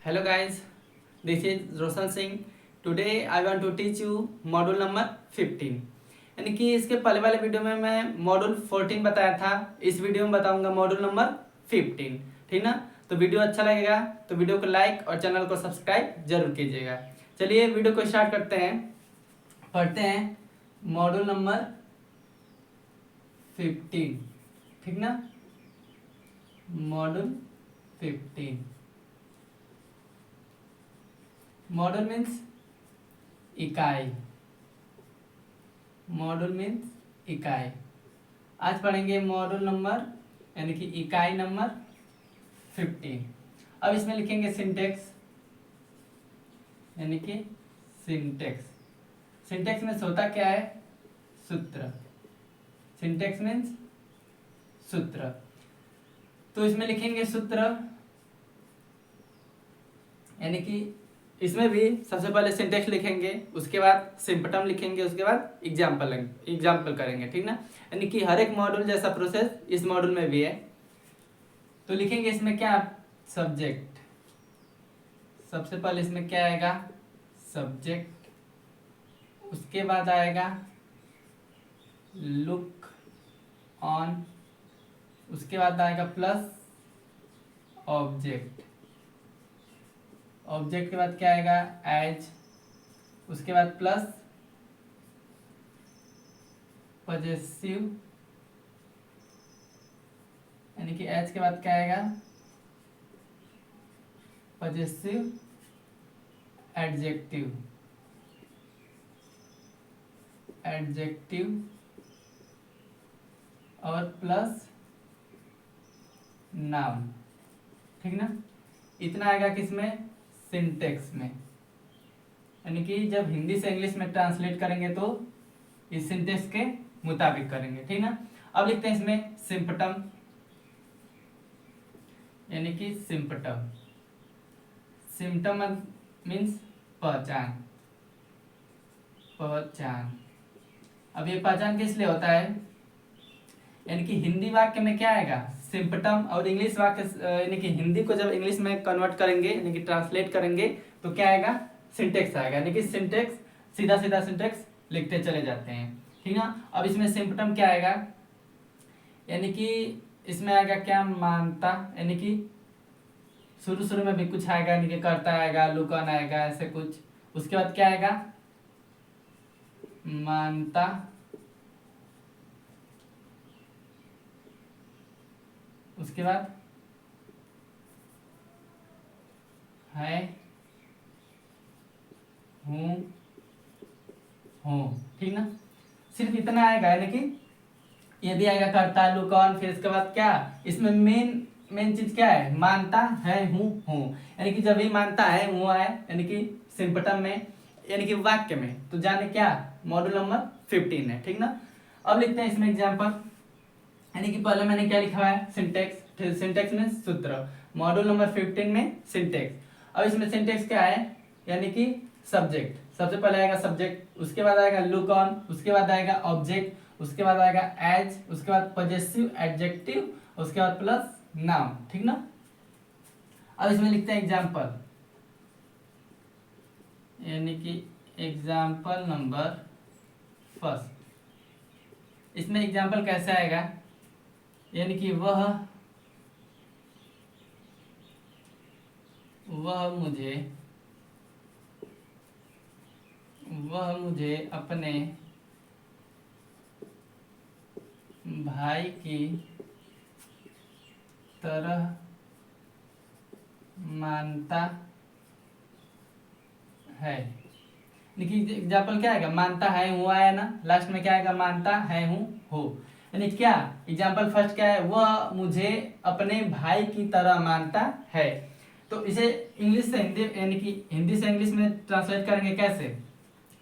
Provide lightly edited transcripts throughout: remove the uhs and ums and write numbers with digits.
Hello guys, this is Roshan Singh. Today I want to teach you module number 15। यानी कि इसके पहले वाले वीडियो में मैं मॉड्यूल 14 बताया था, इस वीडियो में बताऊंगा मॉड्यूल नंबर 15। ठीक ना। तो वीडियो अच्छा लगेगा तो वीडियो को लाइक और चैनल को सब्सक्राइब जरूर कीजिएगा। चलिए वीडियो को स्टार्ट करते हैं। पढ़ते हैं मॉड्यूल नंबर 15। ठीक ना। मॉड्यूल 15 मॉडल मीन्स इकाई। मॉडल मीन्स इकाई। आज पढ़ेंगे मॉडल नंबर यानी कि इकाई नंबर 15। अब इसमें लिखेंगे सिंटेक्स यानी कि सिंटेक्स। सिंटेक्स में होता क्या है? सूत्र। सिंटेक्स मीन्स सूत्र। तो इसमें लिखेंगे सूत्र यानी कि इसमें भी सबसे पहले सिंटेक्स लिखेंगे, उसके बाद सिम्पटम लिखेंगे, उसके बाद एग्जाम्पल करेंगे। ठीक ना। यानी कि हर एक मॉड्यूल जैसा प्रोसेस इस मॉड्यूल में भी है। तो लिखेंगे इसमें क्या? सब्जेक्ट। सबसे पहले इसमें क्या आएगा? सब्जेक्ट। उसके बाद आएगा लुक ऑन। उसके बाद आएगा प्लस ऑब्जेक्ट। ऑब्जेक्ट के बाद क्या आएगा? एज। उसके बाद प्लस पजेसिव यानी कि एज के बाद क्या आएगा? Possessive adjective. एडजेक्टिव और प्लस नाउन। ठीक ना। इतना आएगा किसमें? सिंटेक्स में। यानी कि जब हिंदी से इंग्लिश में ट्रांसलेट करेंगे तो इस सिंटेक्स के मुताबिक करेंगे। ठीक ना। अब लिखते हैं इसमें सिम्पटम यानी कि सिम्पटम। सिम्पटम मीन्स पहचान। पहचान। अब ये पहचान किस लिए होता है? यानी कि हिंदी वाक्य में क्या आएगा? सिम्पटम। और इंग्लिश वाक्य यानी कि हिंदी को जब इंग्लिश में कन्वर्ट करेंगे यानी कि ट्रांसलेट करेंगे तो क्या आएगा? सिंटेक्स आएगा। यानी कि सिंटेक्स सीधा सीधा सिंटेक्स लिखते चले जाते हैं। ठीक ना। अब इसमें सिम्पटम क्या आएगा? यानी कि इसमें आएगा क्या? मानता। यानी कि शुरू शुरू में भी कुछ आएगा, यानी कि करता आएगा, लुकन आएगा, ऐसे कुछ। उसके बाद क्या आएगा? मानता। उसके बाद है, हूँ, हूँ। ठीक ना। सिर्फ इतना आएगा। यानी कि ये भी आएगा करता, लुकन। फिर इसके बाद क्या? इसमें मेन मेन चीज क्या है? मानता है, हूँ। यानी कि जब भी मानता है, हूँ आए यानी कि सिम्पटम में यानी कि वाक्य में, तो जाने क्या? मॉड्यूल नंबर 15 है। ठीक ना। अब लिखते हैं इसमें एग्जाम्पल। यानी कि पहले मैंने क्या लिखा है? सिंटेक्स। सिंटेक्स में सूत्र। मॉड्यूल नंबर 15 में सिंटेक्स। अब इसमें सिंटेक्स क्या है? यानी कि सब्जेक्ट। सबसे पहले आएगा सब्जेक्ट, उसके बाद आएगा लुक ऑन, उसके बाद आएगा ऑब्जेक्ट, उसके बाद आएगा एज, उसके बाद पजेसिव एडजेक्टिव, उसके बाद प्लस नाउन। ठीक ना। अब इसमें लिखते हैं एग्जाम्पल। यानी कि एग्जाम्पल नंबर फर्स्ट। इसमें एग्जाम्पल कैसे आएगा? यानी कि वह मुझे अपने भाई की तरह मानता है। देखिए एग्जाम्पल क्या आएगा? मानता है, हूँ आया ना। लास्ट में क्या आएगा? मानता है, हूँ, हो। यानी क्या एग्जाम्पल फर्स्ट क्या है? वह मुझे अपने भाई की तरह मानता है। तो इसे इंग्लिश से हिंदी यानी कि हिंदी से इंग्लिश में ट्रांसलेट करेंगे कैसे?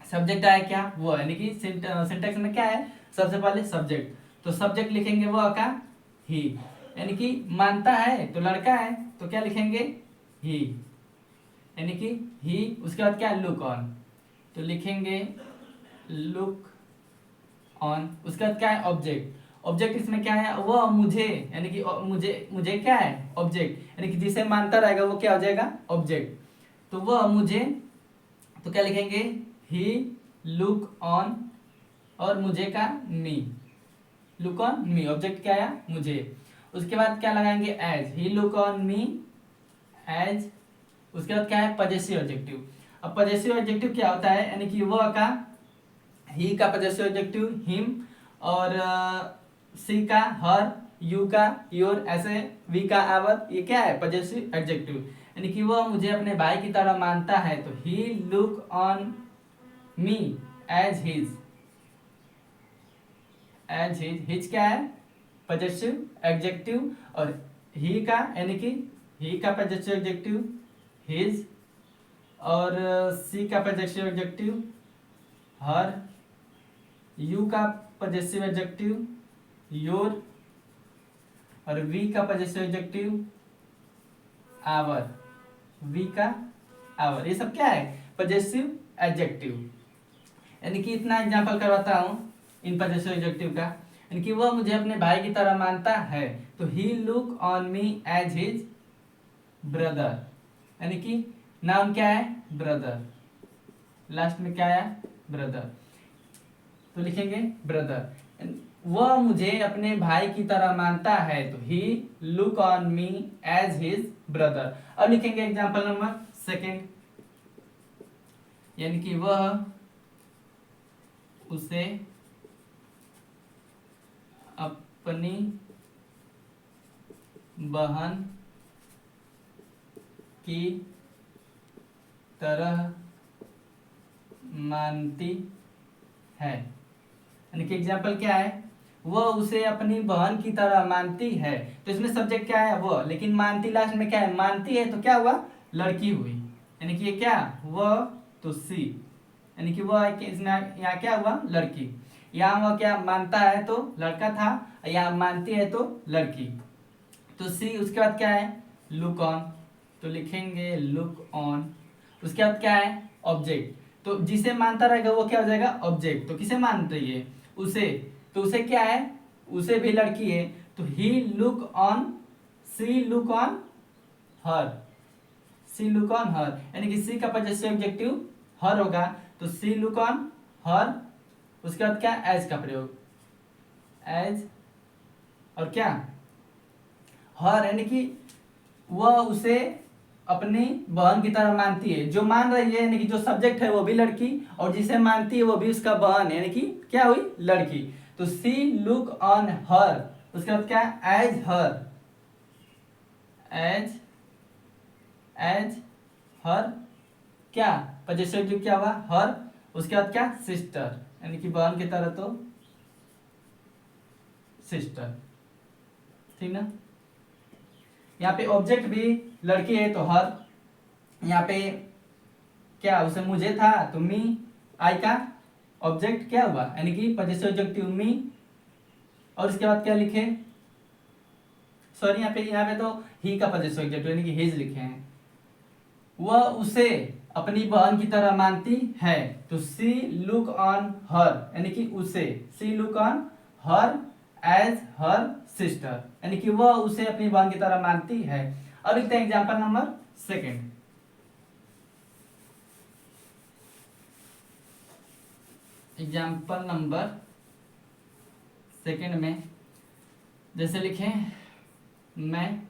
सब्जेक्ट आया क्या? वो। यानी कि सिंटेक्स में क्या है? सबसे पहले सब्जेक्ट। तो सब्जेक्ट लिखेंगे वह का ही। यानी कि मानता है तो लड़का है तो क्या लिखेंगे? ही। यानी कि ही। उसके बाद क्या? Look on. तो लिखेंगे लुक ऑन। उसके बाद क्या है? ऑब्जेक्ट। ऑब्जेक्ट इसमें क्या है, वह मुझे, यानी कि मुझे मुझे क्या है ऑब्जेक्ट, यानी कि जिसे मानता रहेगा वो क्या हो जाएगा ऑब्जेक्ट। तो वह मुझे, तो क्या लिखेंगे, ही लुक ऑन, और मुझे का me, look on me, object क्या है मुझे। उसके बाद क्या लगाएंगे, as, he look on me as. उसके बाद क्या है पजेसिव एडजेक्टिव। अब पजेसिव एडजेक्टिव क्या होता है, यानी कि वह का, ही का पजेसिव एडजेक्टिव हिम, और सी का हर, यू का योर, ऐसे वी का आवर, ये क्या है पजेसिव एडजेक्टिव। यानी कि वह मुझे अपने भाई की तरह मानता है, तो he look on me as his, as his क्या है पजेसिव एडजेक्टिव, और ही का, यानी कि ही का पजेसिव एडजेक्टिव हिज, और सी का पजेसिव एडजेक्टिव हर, यू का पजेसिव एडजेक्टिव योर, और वी का पजेसिव एडजेक्टिव आवर, वी का आवर। ये सब क्या है पजेसिव एडजेक्टिव। यानी कि इतना एग्जांपल करवाता हूँ इन पजेसिव एडजेक्टिव का। यानी कि वह मुझे अपने भाई की तरह मानता है, तो he look on me as his brother, यानी कि नाउन क्या है ब्रदर, लास्ट में क्या है ब्रदर, तो लिखेंगे ब्रदर। वह मुझे अपने भाई की तरह मानता है, तो he look on me as his brother. अब लिखेंगे एग्जांपल नंबर सेकंड, यानी कि वह उसे अपनी बहन की तरह मानती है। यानी कि एग्जाम्पल क्या है, वह उसे अपनी बहन की तरह मानती है, तो इसमें सब्जेक्ट क्या है वह, लेकिन मानती लास्ट में क्या है मानती है, तो क्या हुआ लड़की हुई, यानी कि ये क्या वह, तो सी, यानी कि वह इसमें यहाँ क्या हुआ लड़की, यहाँ वह क्या मानता है तो लड़का था, यहाँ मानती है तो लड़की, तो सी। उसके बाद क्या है लुक ऑन, तो लिखेंगे लुक ऑन। उसके बाद क्या है ऑब्जेक्ट, तो जिसे मानता रहेगा वो क्या हो जाएगा ऑब्जेक्ट, तो किसे मान रही है उसे, तो उसे क्या है उसे भी लड़की है, तो he look on, she look on her, she look on her, यानी कि सी का पजेसिव एडजेक्टिव हर होगा, तो सी लुक ऑन हर। उसके बाद क्या एज का प्रयोग, एज, और क्या हर, यानी कि वह उसे अपनी बहन की तरह मानती है, जो मान रही है यानी कि जो सब्जेक्ट है वो भी लड़की, और जिसे मानती है वो भी उसका बहन, यानी कि क्या हुई लड़की, तो सी लुक ऑन हर। उसके बाद क्या एज हर, एज, एज हर क्या पजेसिव क्या हुआ हर। उसके बाद क्या सिस्टर, यानी कि बहन की तरह, तो सिस्टर, ठीक ना। यहाँ पे ऑब्जेक्ट भी लड़की है तो हर, यहाँ पे क्या उसे मुझे था तो मी, आई का ऑब्जेक्ट क्या हुआ यानी कि पजेसिव एडजेक्टिव मी, और उसके बाद क्या लिखे, सॉरी यहाँ पे तो ही का पजेसिव एडजेक्टिव यानी कि हिज लिखे हैं। वह उसे अपनी बहन की तरह मानती है, तो सी लुक ऑन हर, यानी कि उसे, she look on her as her sister, यानी कि वह उसे अपनी बहन की तरह मानती है। अब लिखते हैं example number second. Example number second में जैसे लिखें, मैं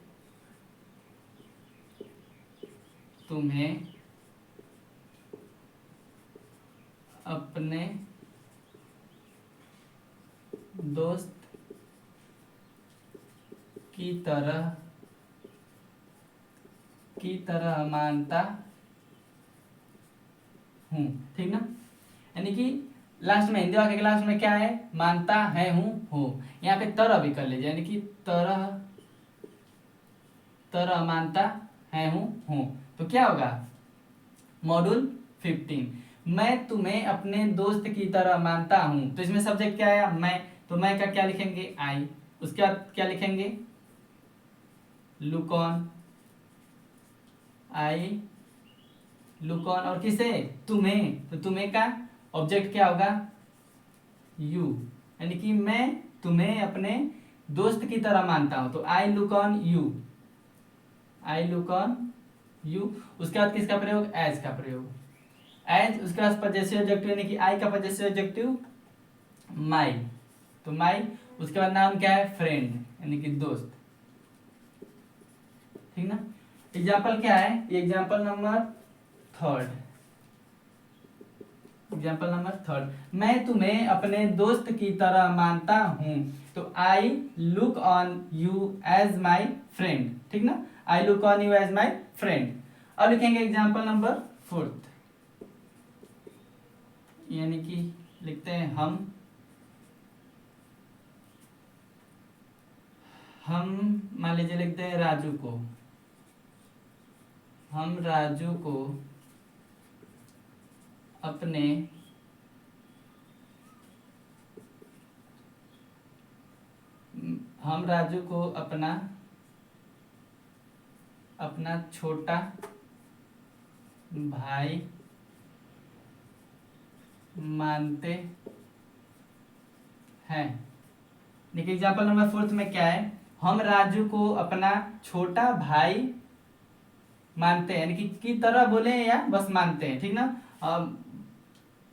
तुम्हें अपने दोस्त की तरह मानता हूँ, ठीक ना। यानी कि लास्ट में हिंदी वाक्य के लास्ट में क्या है मानता है हूँ, यहाँ पे तरह भी कर लीजिए, यानी कि तरह तरह मानता है हूँ, तो क्या होगा मॉड्यूल 15, मैं तुम्हें अपने दोस्त की तरह मानता हूँ, तो इसमें सब्जेक्ट क्या आया मैं, तो मैं का क्या लिखेंगे आई। उसके बाद क्या लिखेंगे look on, I look on, और किसे तुम्हें, तो तुम्हें का ऑब्जेक्ट क्या होगा यू, यानी कि मैं तुम्हें अपने दोस्त की तरह मानता हूं। तो I look on you, I look on you. उसके बाद किसका प्रयोग, एज का प्रयोग, एज। उसके बाद पजेसिव एडजेक्टिव यानी कि आई का पजेसिव एडजेक्टिव माई, तो माई। उसके बाद नाम क्या है, फ्रेंड यानी कि दोस्त, ठीक ना। एग्जाम्पल क्या है, example number third, example number third, मैं तुम्हें अपने दोस्त की तरह मानता हूं। तो I look on you as my friend, ठीक ना, I look on you as my friend. अब लिखेंगे एग्जाम्पल नंबर फोर्थ, यानी कि लिखते हैं हम मान लीजिए लिखते हैं राजू को, हम राजू को अपने हम राजू को अपना छोटा भाई मानते हैं। देखिए एग्जाम्पल नंबर फोर्थ में क्या है, हम राजू को अपना छोटा भाई मानते हैं, यानी कि की तरह बोले या बस मानते हैं, ठीक ना।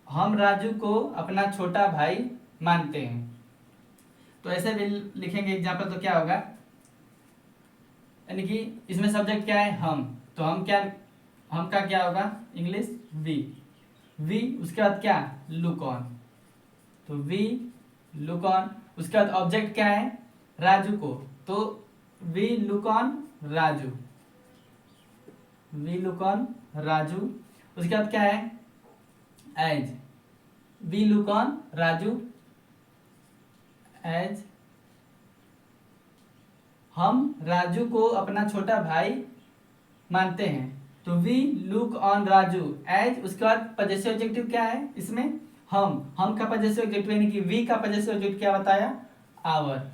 हम राजू को अपना छोटा भाई मानते हैं। तो ऐसे भी लिखेंगे एग्जाम्पल, तो क्या होगा, यानी कि इसमें सब्जेक्ट क्या है, हम, तो हम का क्या होगा इंग्लिश वी। उसके बाद क्या, लुक ऑन, तो वी लुक ऑन। उसके बाद ऑब्जेक्ट क्या है, राजू को, तो we look on Raju, we look on Raju. उसके बाद क्या है, as, we look on Raju as, हम राजू को अपना छोटा भाई मानते हैं, तो we look on Raju as. उसके बाद पजेसिव एडजेक्टिव क्या है इसमें, हम का पजेसिव एडजेक्टिव यानी कि वी का पजेसिव एडजेक्टिव क्या बताया, आवर,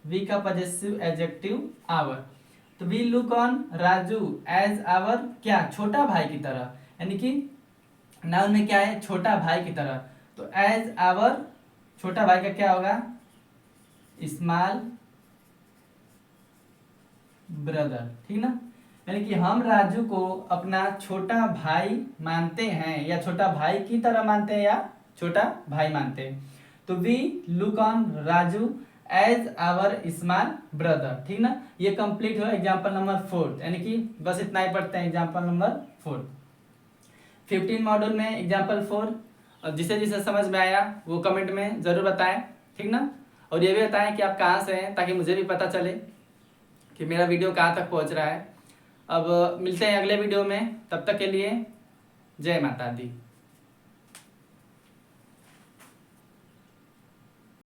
वी का पजेसिव एडजेक्टिव आवर। तो we look on Raju as our क्या, छोटा भाई की तरह, यानी कि नाउन में क्या है, छोटा भाई की तरह। तो एज आवर, छोटा भाई का क्या होगा, स्मॉल ब्रदर, ठीक ना। यानी कि हम राजू को अपना छोटा भाई मानते हैं, या छोटा भाई की तरह मानते हैं, या छोटा भाई मानते हैं। तो we look on Raju as our small brother, ठीक ना। ये कंप्लीट हुआ एग्जाम्पल नंबर फोर्थ, यानी कि बस इतना ही पढ़ते हैं एग्जाम्पल नंबर फोर्थ। 15 मॉड्यूल में एग्जाम्पल 4, और जिसे जिसे समझ में आया वो कमेंट में ज़रूर बताएं, ठीक ना। और ये भी बताएं कि आप कहाँ से हैं, ताकि मुझे भी पता चले कि मेरा वीडियो कहाँ तक पहुँच रहा है। अब मिलते हैं अगले वीडियो में, तब तक के लिए जय माता दी।